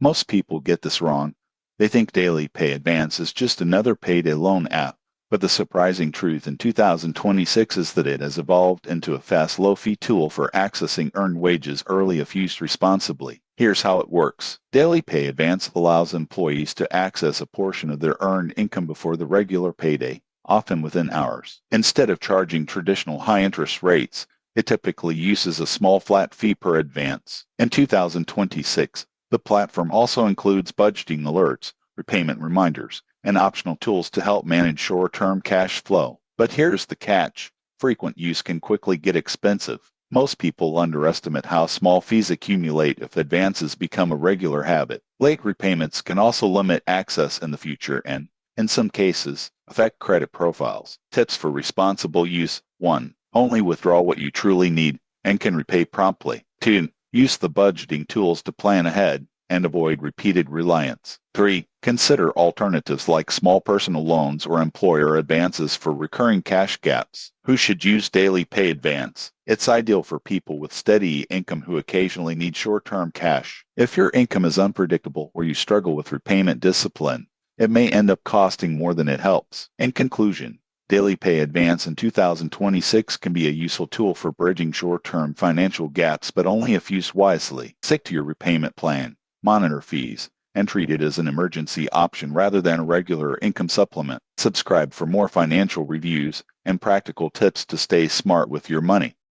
Most people get this wrong. They think Daily Pay Advance is just another payday loan app, but the surprising truth in 2026 is that it has evolved into a fast, low-fee tool for accessing earned wages early if used responsibly. Here's how it works. Daily Pay Advance allows employees to access a portion of their earned income before the regular payday, often within hours. Instead of charging traditional high-interest rates, it typically uses a small flat fee per advance. In 2026, the platform also includes budgeting alerts, repayment reminders, and optional tools to help manage short-term cash flow. But here's the catch. Frequent use can quickly get expensive. Most people underestimate how small fees accumulate if advances become a regular habit. Late repayments can also limit access in the future and, in some cases, affect credit profiles. Tips for responsible use. 1. Only withdraw what you truly need and can repay promptly. 2. Use the budgeting tools to plan ahead and avoid repeated reliance. 3. Consider alternatives like small personal loans or employer advances for recurring cash gaps. Who should use Daily Pay Advance? It's ideal for people with steady income who occasionally need short-term cash. If your income is unpredictable or you struggle with repayment discipline, it may end up costing more than it helps. In conclusion, Daily Pay Advance in 2026 can be a useful tool for bridging short-term financial gaps, but only if used wisely. Stick to your repayment plan, monitor fees, and treat it as an emergency option rather than a regular income supplement. Subscribe for more financial reviews and practical tips to stay smart with your money.